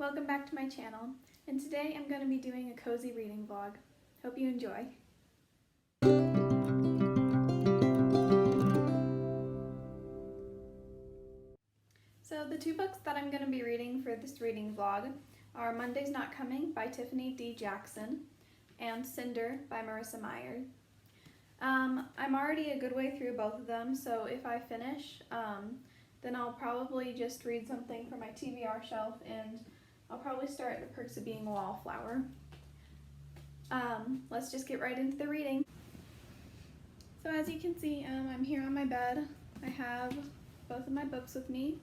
Welcome back to my channel, and today I'm going to be doing a cozy reading vlog. Hope you enjoy. So the two books that I'm going to be reading for this reading vlog are Monday's Not Coming by Tiffany D and Cinder by Marissa Meyer. I'm already a good way through both of them, so if I finish, then I'll probably just read something from my TBR shelf, and I'll probably start The Perks of Being a Wallflower. Let's just get right into the reading. So as you can see, I'm here on my bed. I have both of my books with me,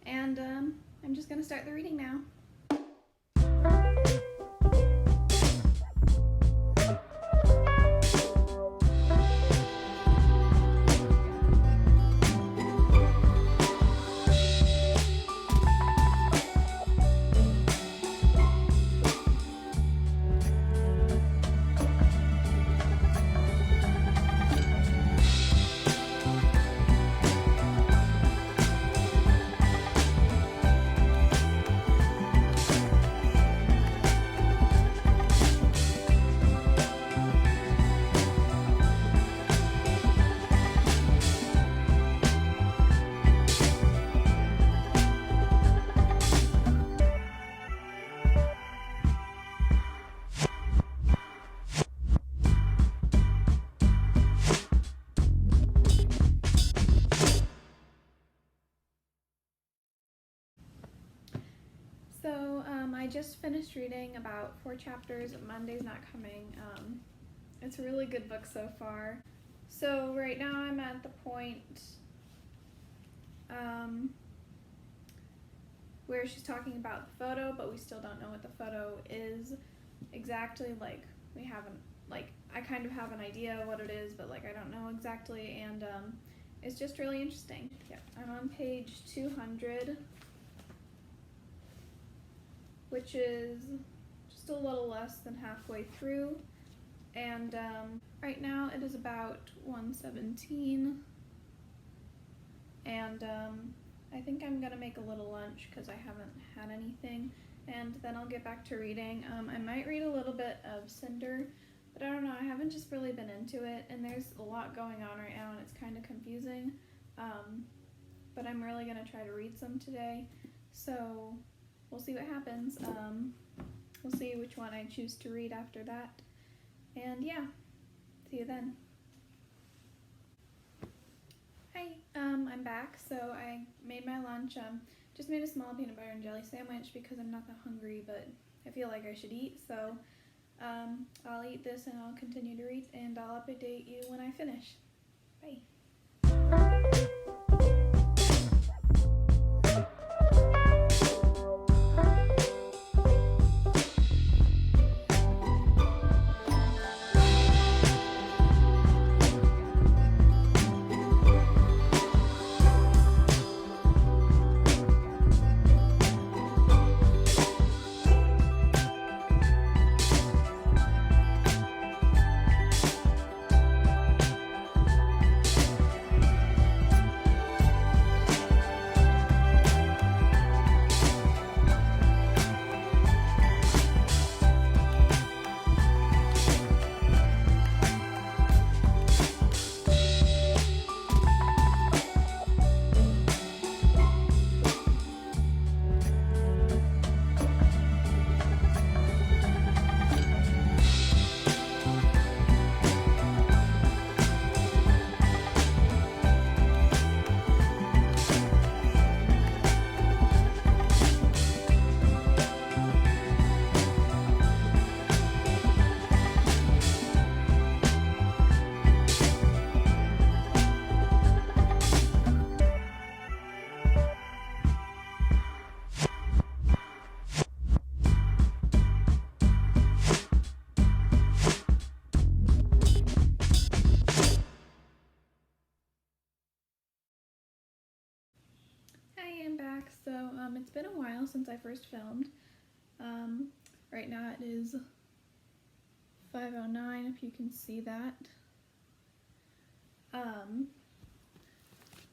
and I'm just going to start the reading now. So I just finished reading about 4 chapters of Monday's Not Coming. It's a really good book so far. So right now I'm at the point where she's talking about the photo, but we still don't know what the photo is exactly. Like, we haven't, like, I kind of have an idea of what it is, but like I don't know exactly, and it's just really interesting. Yeah, I'm on page 200. Which is just a little less than halfway through, and right now it is about 1:17, and I think I'm gonna make a little lunch because I haven't had anything, and then I'll get back to reading. I might read a little bit of Cinder, but I don't know, I haven't just really been into it, and there's a lot going on right now and it's kind of confusing, but I'm really gonna try to read some today, so we'll see what happens. We'll see which one I choose to read after that. And yeah, see you then. Hi, I'm back. So I made my lunch. Just made a small peanut butter and jelly sandwich because I'm not that hungry, but I feel like I should eat. So I'll eat this and I'll continue to read, and I'll update you when I finish. Bye. Back. So it's been a while since I first filmed. Right now it is 5:09, if you can see that. I'm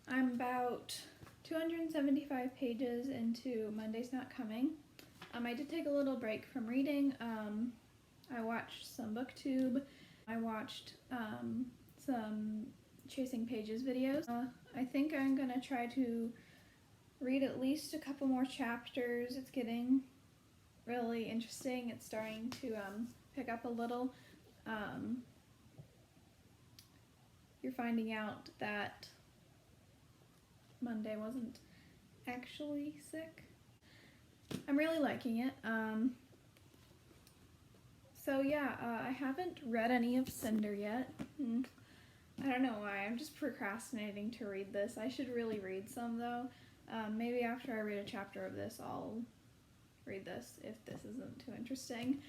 about 275 pages into Monday's Not Coming. I did take a little break from reading. I watched some BookTube. I watched some Chasing Pages videos. I think I'm gonna try to read at least a couple more chapters. It's getting really interesting. It's starting to pick up a little. You're finding out that Monday wasn't actually sick. I'm really liking it. So yeah, I haven't read any of Cinder yet. I don't know why, I'm just procrastinating to read this. I should really read some though. Maybe after I read a chapter of this, I'll read this if this isn't too interesting.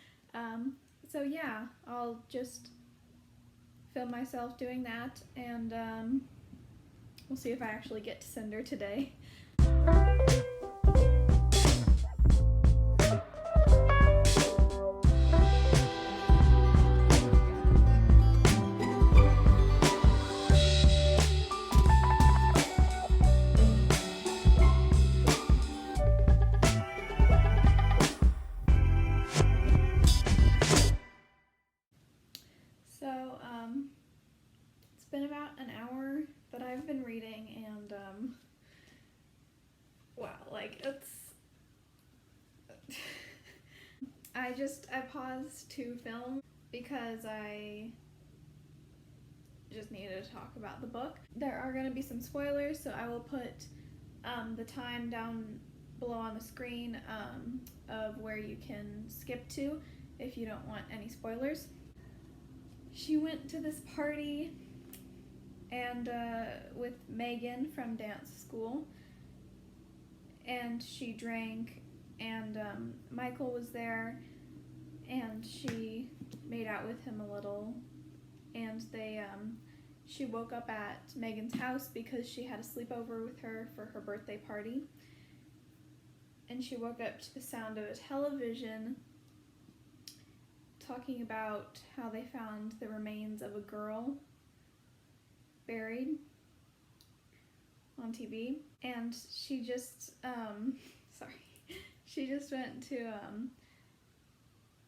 So yeah, I'll just film myself doing that, and we'll see if I actually get to Cinder today. It's been about an hour that I've been reading, and wow, like it's I paused to film because I just needed to talk about the book. There are going to be some spoilers, so I will put the time down below on the screen of where you can skip to if you don't want any spoilers. She went to this party and with Megan from dance school, and she drank, and Michael was there, and she made out with him a little, and she woke up at Megan's house because she had a sleepover with her for her birthday party, and she woke up to the sound of a television talking about how they found the remains of a girl buried on TV, and she just she just went to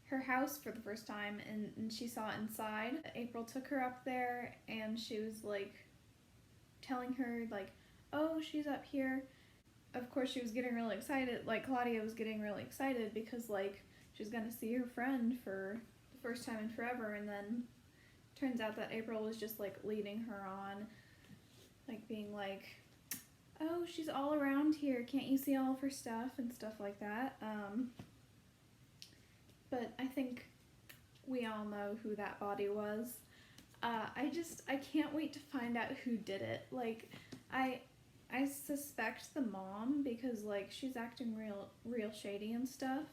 her house for the first time, and she saw inside. April took her up there, and she was like telling her like, oh, she's up here. Of course she was getting really excited, like Claudia was getting really excited because like she's gonna see her friend for the first time in forever, and then turns out that April was just like leading her on, like being like, oh, she's all around here, can't you see all of her stuff and stuff like that. But I think we all know who that body was. I can't wait to find out who did it. Like, I suspect the mom because like she's acting real shady and stuff,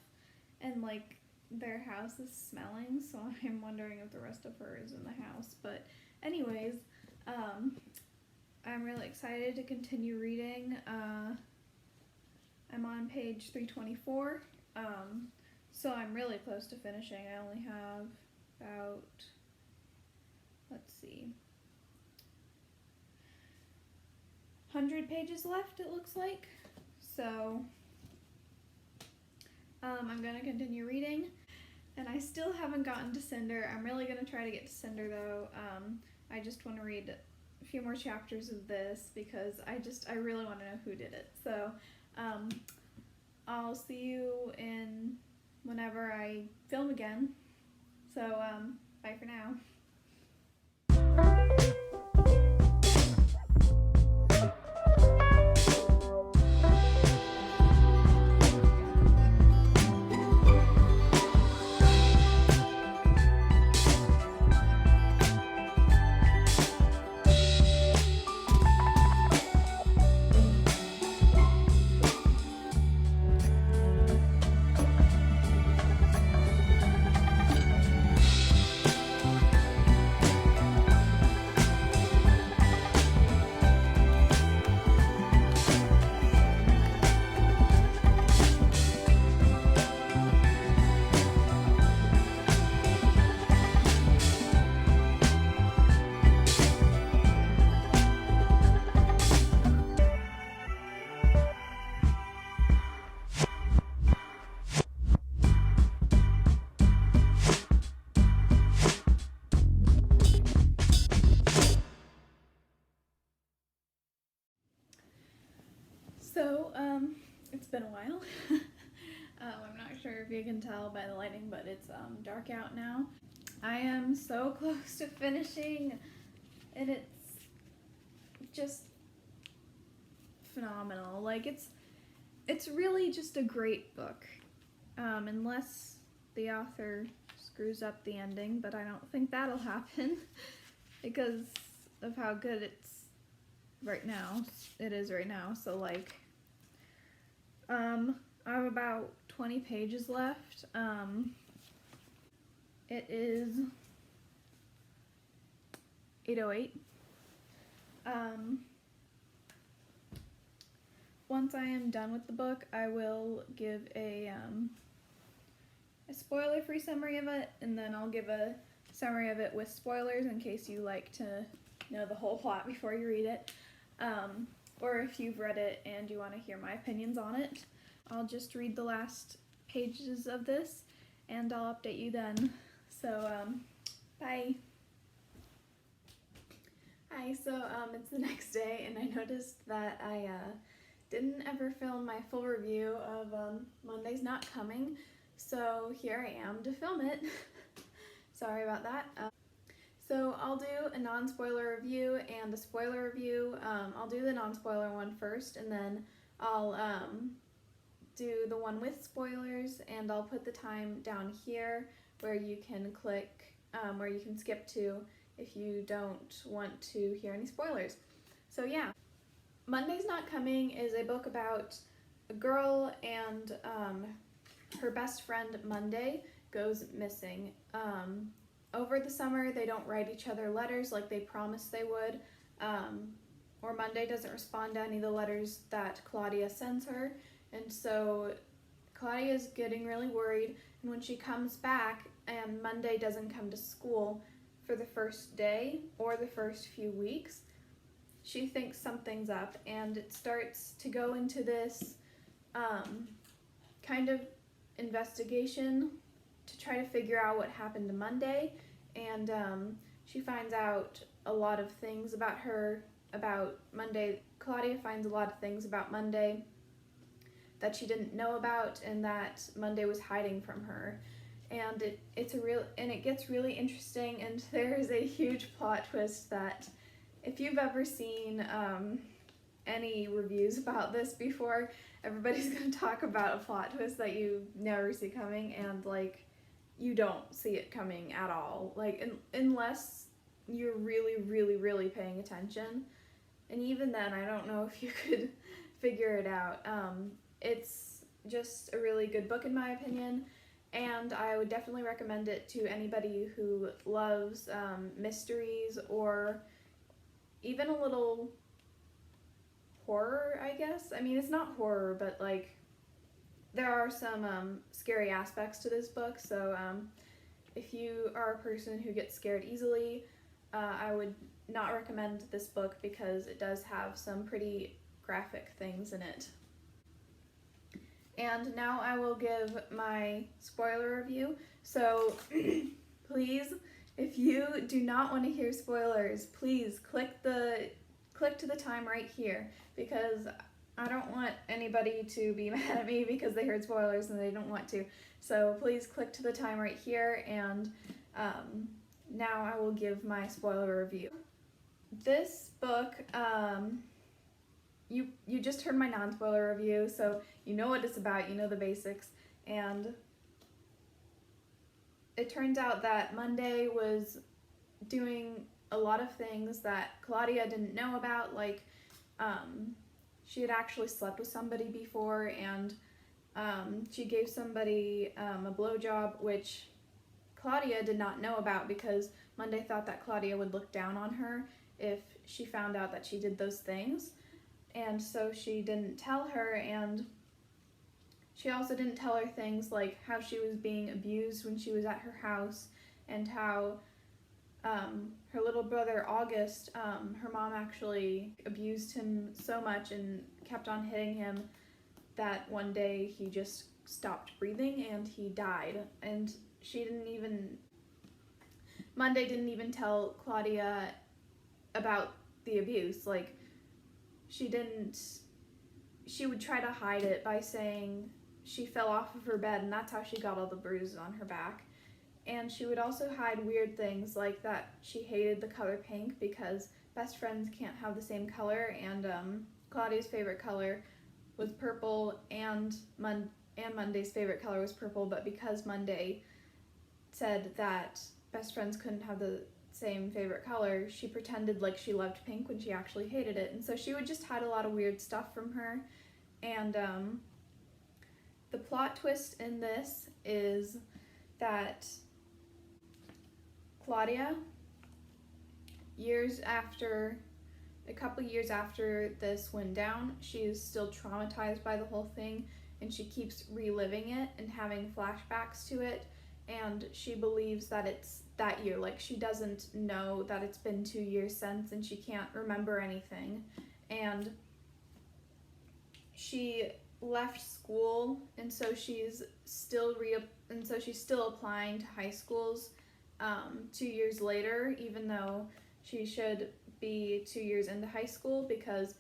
and like their house is smelling, so I'm wondering if the rest of her is in the house. But anyways, I'm really excited to continue reading. I'm on page 324, so I'm really close to finishing. I only have about, let's see, 100 pages left, it looks like. So I'm going to continue reading, and I still haven't gotten to Cinder. I'm really going to try to get to Cinder though. I just want to read a few more chapters of this because I really want to know who did it. So I'll see you in whenever I film again. So bye for now. been a while. I'm not sure if you can tell by the lighting, but it's dark out now. I am so close to finishing, and it's just phenomenal. Like, it's really just a great book, unless the author screws up the ending, but I don't think that'll happen because of how good it is right now. So like, I have about 20 pages left. It is 8:08. Once I am done with the book, I will give a spoiler-free summary of it, and then I'll give a summary of it with spoilers in case you like to know the whole plot before you read it. Or if you've read it and you want to hear my opinions on it, I'll just read the last pages of this and I'll update you then. So, bye. Hi, so it's the next day and I noticed that I didn't ever film my full review of Monday's Not Coming, so here I am to film it. Sorry about that. So I'll do a non-spoiler review and a spoiler review. I'll do the non-spoiler one first, and then I'll do the one with spoilers, and I'll put the time down here where you can click, where you can skip to if you don't want to hear any spoilers. So yeah, Monday's Not Coming is a book about a girl and her best friend Monday goes missing. Over the summer, they don't write each other letters like they promised they would, or Monday doesn't respond to any of the letters that Claudia sends her, and so Claudia is getting really worried, and when she comes back and Monday doesn't come to school for the first day or the first few weeks, she thinks something's up, and it starts to go into this kind of investigation to try to figure out what happened to Monday, and she finds out a lot of things about Monday. Claudia finds a lot of things about Monday that she didn't know about and that Monday was hiding from her. And it gets really interesting, and there is a huge plot twist that if you've ever seen any reviews about this before, everybody's going to talk about a plot twist that you never see coming, and like, you don't see it coming at all, like unless you're really, really, really paying attention, and even then I don't know if you could figure it out. It's just a really good book in my opinion, and I would definitely recommend it to anybody who loves mysteries or even a little horror, I guess. I mean, it's not horror, but like, there are some scary aspects to this book, so if you are a person who gets scared easily, I would not recommend this book because it does have some pretty graphic things in it. And now I will give my spoiler review. So please, if you do not want to hear spoilers, please click to the time right here, because I don't want anybody to be mad at me because they heard spoilers and they don't want to. So please click to the time right here, and now I will give my spoiler review. This book, you just heard my non-spoiler review, so you know what it's about, you know the basics, and it turns out that Monday was doing a lot of things that Claudia didn't know about, like she had actually slept with somebody before, and she gave somebody a blowjob, which Claudia did not know about because Monday thought that Claudia would look down on her if she found out that she did those things, and so she didn't tell her, and she also didn't tell her things like how she was being abused when she was at her house, and how her little brother August, her mom actually abused him so much and kept on hitting him that one day he just stopped breathing and he died. And Monday didn't even tell Claudia about the abuse. Like, she didn't she would try to hide it by saying she fell off of her bed and that's how she got all the bruises on her back. And she would also hide weird things like that she hated the color pink because best friends can't have the same color, and Claudia's favorite color was purple, and Monday's favorite color was purple, but because Monday said that best friends couldn't have the same favorite color, she pretended like she loved pink when she actually hated it. And so she would just hide a lot of weird stuff from her. And the plot twist in this is that Claudia, a couple years after this went down, she is still traumatized by the whole thing, and she keeps reliving it and having flashbacks to it, and she believes that it's that year. Like, she doesn't know that it's been 2 years since, and she can't remember anything. And she left school, and so she's still applying to high schools 2 years later, even though she should be 2 years into high school, because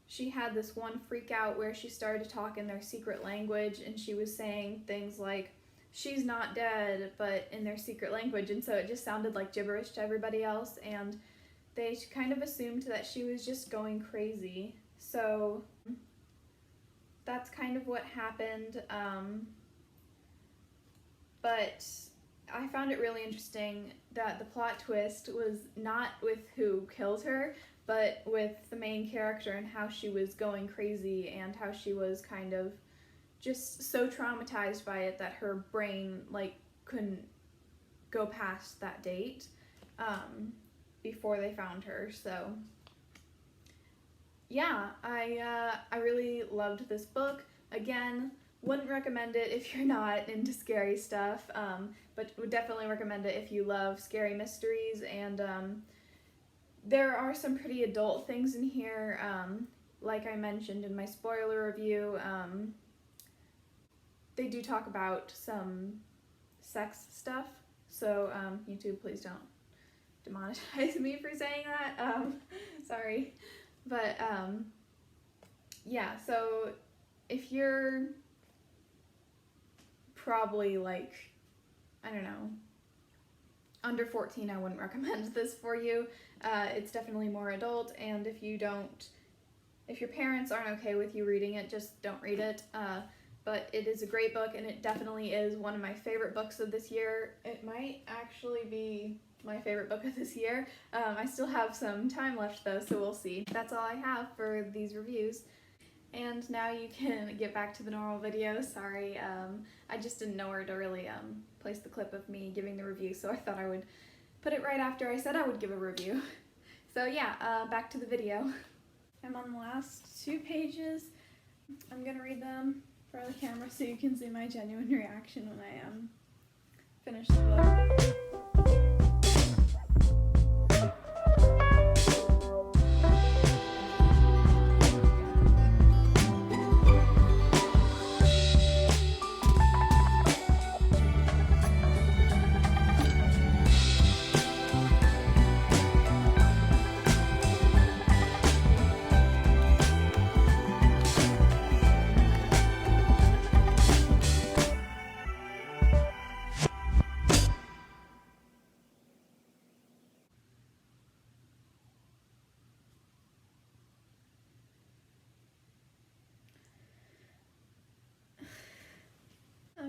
she had this one freak out where she started to talk in their secret language, and she was saying things like, "She's not dead," but in their secret language, and so it just sounded like gibberish to everybody else, and they kind of assumed that she was just going crazy. So that's kind of what happened, but I found it really interesting that the plot twist was not with who killed her, but with the main character and how she was going crazy and how she was kind of just so traumatized by it that her brain couldn't go past that date before they found her. So yeah, I really loved this book. Again, wouldn't recommend it if you're not into scary stuff, but would definitely recommend it if you love scary mysteries. And there are some pretty adult things in here, like I mentioned in my spoiler review. They do talk about some sex stuff, so YouTube, please don't demonetize me for saying that. Sorry. But yeah, so if you're probably I don't know, under 14, I wouldn't recommend this for you. It's definitely more adult, and if your parents aren't okay with you reading it, just don't read it. But it is a great book, and it definitely is one of my favorite books of this year. It might actually be my favorite book of this year. I still have some time left though, so we'll see. That's all I have for these reviews. And now you can get back to the normal video. Sorry, I just didn't know where to really place the clip of me giving the review, so I thought I would put it right after I said I would give a review. So yeah, back to the video. I'm on the last 2 pages. I'm gonna read them for the camera so you can see my genuine reaction when I finish the book.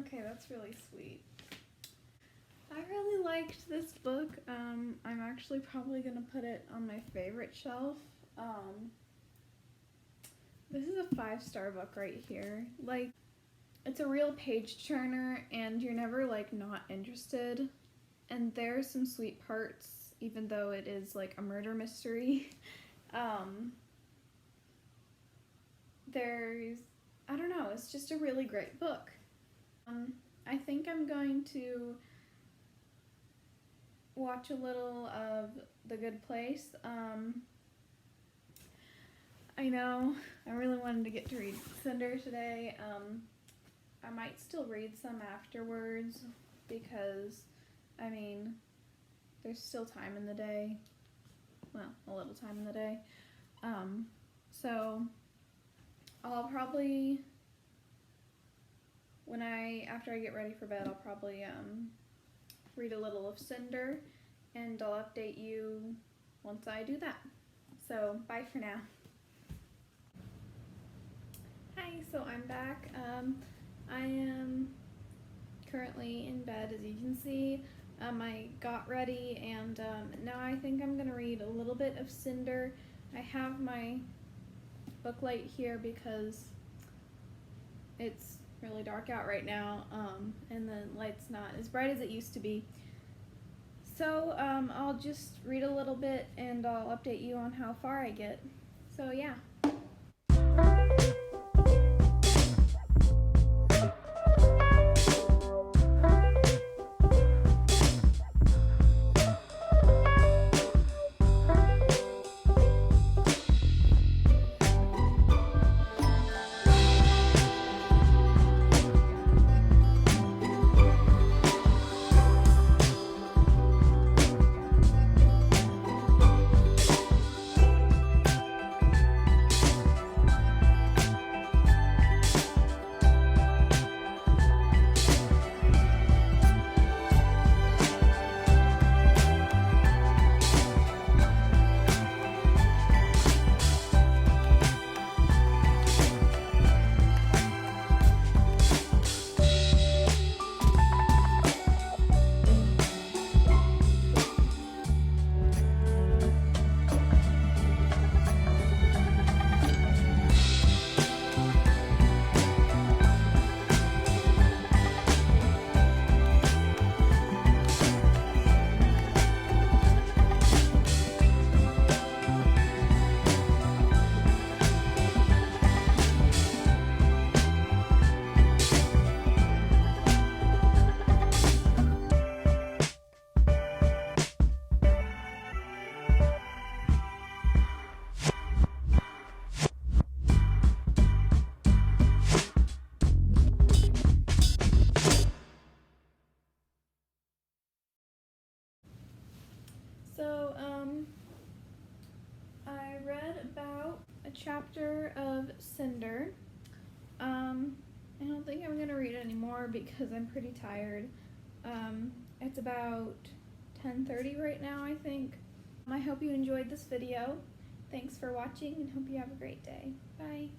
Okay, that's really sweet. I really liked this book. I'm actually probably gonna put it on my favorite shelf. This is a 5-star book right here. It's a real page turner, and you're never not interested. And there's some sweet parts, even though it is a murder mystery. I don't know, it's just a really great book. I think I'm going to watch a little of The Good Place. I know, I really wanted to get to read Cinder today. I might still read some afterwards because, there's still time in the day. Well, a little time in the day. So I'll probably, after I get ready for bed, I'll probably read a little of Cinder, and I'll update you once I do that. So bye for now. Hi, so I'm back. I am currently in bed, as you can see. I got ready, and now I think I'm gonna read a little bit of Cinder. I have my book light here because it's really dark out right now, and the light's not as bright as it used to be. So I'll just read a little bit and I'll update you on how far I get. So yeah. So, I read about a chapter of Cinder. I don't think I'm gonna read anymore because I'm pretty tired. It's about 10:30 right now, I think. I hope you enjoyed this video. Thanks for watching and hope you have a great day. Bye.